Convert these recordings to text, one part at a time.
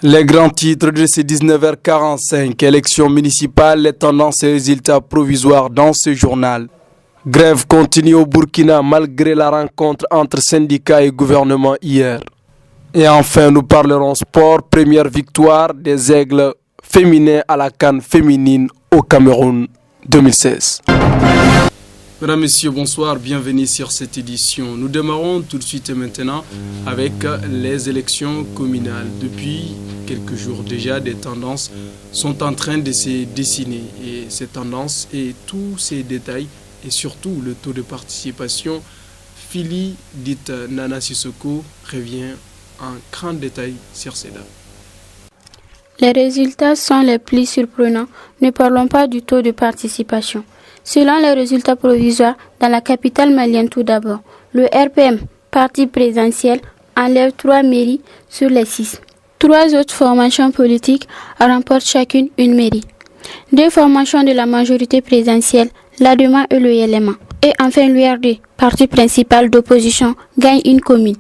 Les grands titres de ces 19h45, élections municipales, les tendances et résultats provisoires dans ce journal. Grève continue au Burkina malgré la rencontre entre syndicats et gouvernement hier. Et enfin, nous parlerons sport, première victoire des Aigles féminins à la CAN féminine au Cameroun 2016. Mesdames, Messieurs, bonsoir, bienvenue sur cette édition. Nous démarrons tout de suite et maintenant avec les élections communales. Depuis quelques jours déjà, des tendances sont en train de se dessiner. Et ces tendances et tous ces détails, et surtout le taux de participation, Fili, dite Nana Sissoko, revient en grand détail sur ces dates. Les résultats sont les plus surprenants. Ne parlons pas du taux de participation. Selon les résultats provisoires dans la capitale malienne tout d'abord, le RPM, parti présidentiel, enlève 3 mairies sur les 6. 3 autres formations politiques remportent chacune une mairie. 2 formations de la majorité présidentielle, l'ADEMA et le YLMA. Et enfin l'URD, parti principal d'opposition, gagne une commune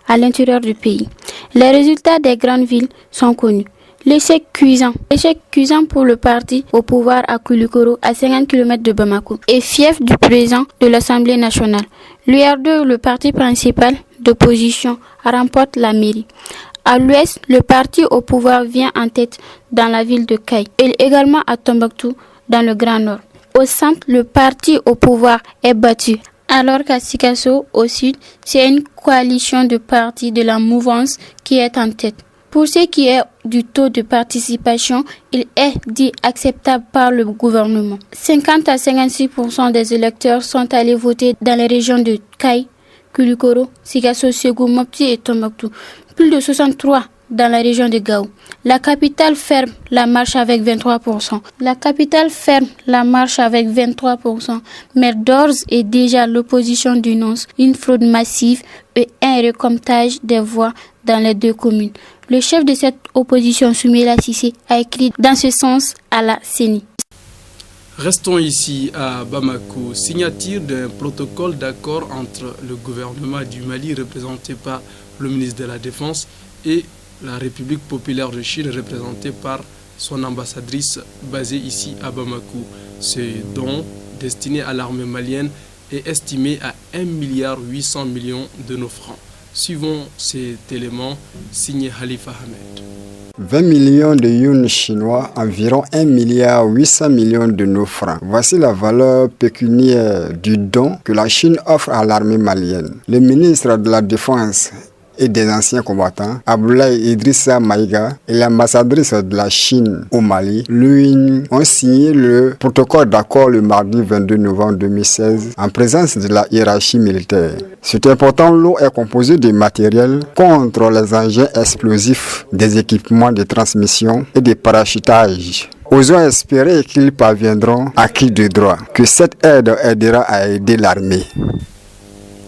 à l'intérieur du pays. Les résultats des grandes villes sont connus. L'échec cuisant pour le parti au pouvoir à Koulikoro, à 50 km de Bamako, et fief du président de l'Assemblée nationale. L'URD, le parti principal d'opposition, remporte la mairie. À l'ouest, le parti au pouvoir vient en tête dans la ville de Kaï et également à Tombouctou dans le Grand Nord. Au centre, le parti au pouvoir est battu. Alors qu'à Sikasso, au sud, c'est une coalition de partis de la mouvance qui est en tête. Pour ce qui est du taux de participation, il est dit acceptable par le gouvernement. 50 à 56% des électeurs sont allés voter dans les régions de Kaï, Koulikoro, Sikasso, Ségou, Mopti et Tombouctou. Plus de 63% dans la région de Gao. La capitale ferme la marche avec 23%. Mais d'ores et déjà, l'opposition dénonce une fraude massive et un recomptage des voix dans les 2 communes. Le chef de cette opposition, Soumela Cissé, a écrit dans ce sens à la CENI. Restons ici à Bamako. Signature d'un protocole d'accord entre le gouvernement du Mali, représenté par le ministre de la Défense, et la République populaire de Chine, représentée par son ambassadrice basée ici à Bamako. Ce don, destiné à l'armée malienne, est estimé à 1,8 milliard de nos francs. Suivons cet élément, signé Khalifa Ahmed. 20 millions de yuan chinois, environ 1,8 milliard de nos francs. Voici la valeur pécuniaire du don que la Chine offre à l'armée malienne. Le ministre de la Défense et des anciens combattants, Abdoulaye Idrissa Maïga et l'ambassadrice de la Chine au Mali, lui, ont signé le protocole d'accord le mardi 22 novembre 2016 en présence de la hiérarchie militaire. Cet important lot est composé de matériel contre les engins explosifs, des équipements de transmission et de parachutage. Osons espérer qu'ils parviendront à qui de droit, que cette aide aidera à aider l'armée.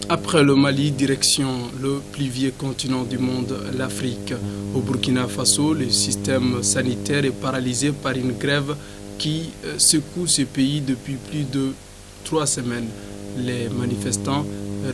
Après le Mali, direction le plus vieux continent du monde, l'Afrique. Au Burkina Faso, le système sanitaire est paralysé par une grève qui secoue ce pays depuis plus de 3 semaines. Les manifestants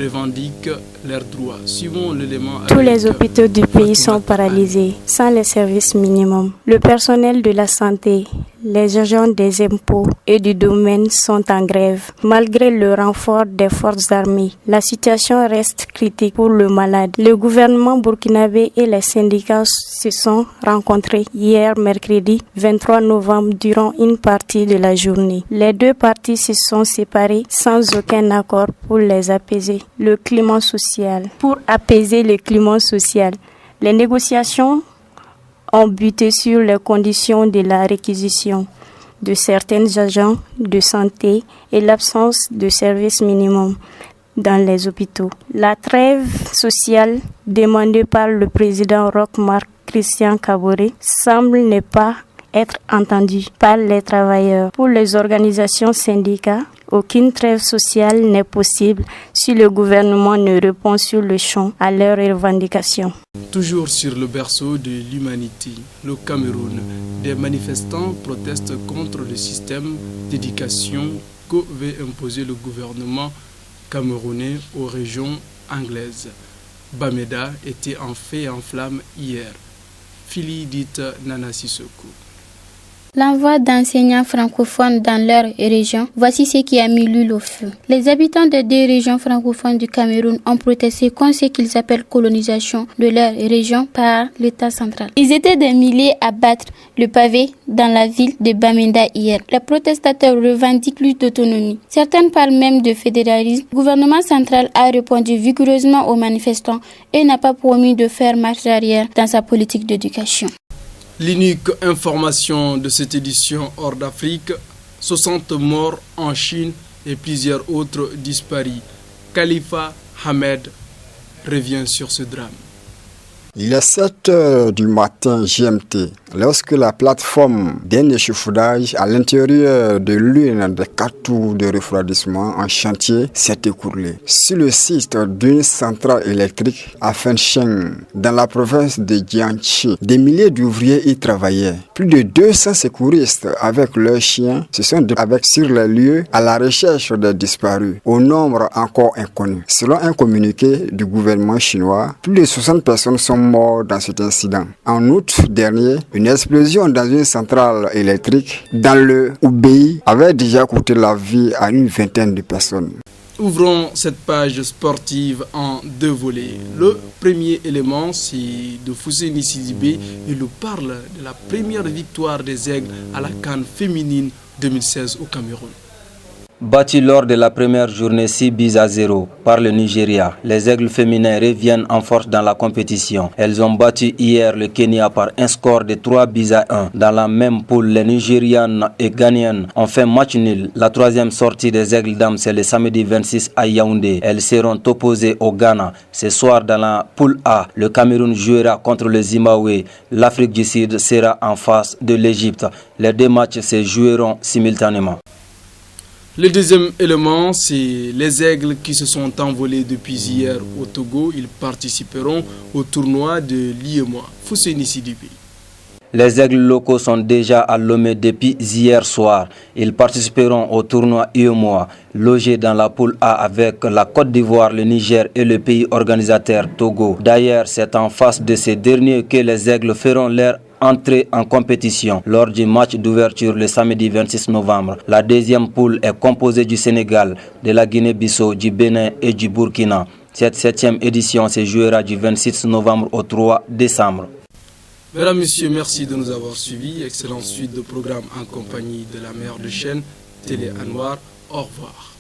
revendiquent leurs droits. Suivons l'élément. Tous les hôpitaux du pays sont paralysés, sans les services minimums. Le personnel de la santé, les agents des impôts et du domaine sont en grève. Malgré le renfort des forces armées, la situation reste critique pour le malade. Le gouvernement burkinabé et les syndicats se sont rencontrés hier mercredi 23 novembre durant une partie de la journée. Les 2 parties se sont séparées sans aucun accord pour les apaiser. Pour apaiser le climat social, les négociations ont buté sur les conditions de la réquisition de certains agents de santé et l'absence de services minimums dans les hôpitaux. La trêve sociale demandée par le président Roch Marc Christian Kaboré semble ne pas être entendue par les travailleurs. Pour les organisations syndicales, aucune trêve sociale n'est possible si le gouvernement ne répond sur le champ à leurs revendications. Toujours sur le berceau de l'humanité, le Cameroun, des manifestants protestent contre le système d'éducation que veut imposer le gouvernement camerounais aux régions anglaises. Bamenda était en feu et en flamme hier. Fili dite Nana Sissoko. L'envoi d'enseignants francophones dans leur région, voici ce qui a mis l'huile au feu. Les habitants des 2 régions francophones du Cameroun ont protesté contre ce qu'ils appellent colonisation de leur région par l'État central. Ils étaient des milliers à battre le pavé dans la ville de Bamenda hier. Les protestateurs revendiquent plus d'autonomie. Certains parlent même de fédéralisme. Le gouvernement central a répondu vigoureusement aux manifestants et n'a pas promis de faire marche arrière dans sa politique d'éducation. L'unique information de cette édition hors d'Afrique, 60 morts en Chine et plusieurs autres disparus. Khalifa Ahmed revient sur ce drame. Il est 7 heures du matin GMT lorsque la plateforme d'un échafaudage à l'intérieur de l'une des 4 tours de refroidissement en chantier s'est écroulée sur le site d'une centrale électrique à Fencheng dans la province de Jiangxi. Des milliers d'ouvriers y travaillaient. Plus de 200 secouristes avec leurs chiens se sont déployés sur les lieux à la recherche des disparus, au nombre encore inconnu. Selon un communiqué du gouvernement chinois, plus de 60 personnes sont morts dans cet incident. En août dernier, une explosion dans une centrale électrique dans le Hubei avait déjà coûté la vie à une vingtaine de personnes. Ouvrons cette page sportive en 2 volets. Le premier élément, c'est de Fousseni Sidibé. Il nous parle de la première victoire des Aigles à la CAN féminine 2016 au Cameroun. Battus lors de la première journée 6-0 par le Nigeria, les Aigles féminins reviennent en force dans la compétition. Elles ont battu hier le Kenya par un score de 3-1. Dans la même poule, les Nigérianes et Ghanéennes ont fait match nul. La 3e sortie des Aigles dames, c'est le samedi 26 à Yaoundé. Elles seront opposées au Ghana. Ce soir, dans la poule A, le Cameroun jouera contre le Zimbabwe. L'Afrique du Sud sera en face de l'Égypte. Les 2 matchs se joueront simultanément. Le deuxième élément, c'est les Aigles qui se sont envolés depuis hier au Togo. Ils participeront au tournoi de l'IEMOA. Fousseni Sidibé. Les Aigles locaux sont déjà à Lomé depuis hier soir. Ils participeront au tournoi IEMOA, logé dans la poule A avec la Côte d'Ivoire, le Niger et le pays organisateur Togo. D'ailleurs, c'est en face de ces derniers que les Aigles feront leur entrée en compétition lors du match d'ouverture le samedi 26 novembre. La 2e poule est composée du Sénégal, de la Guinée-Bissau, du Bénin et du Burkina. Cette 7e édition se jouera du 26 novembre au 3 décembre. Mesdames, Messieurs, merci de nous avoir suivis. Excellente suite de programme en compagnie de la meilleure de chaîne, Télé Anwar. Au revoir.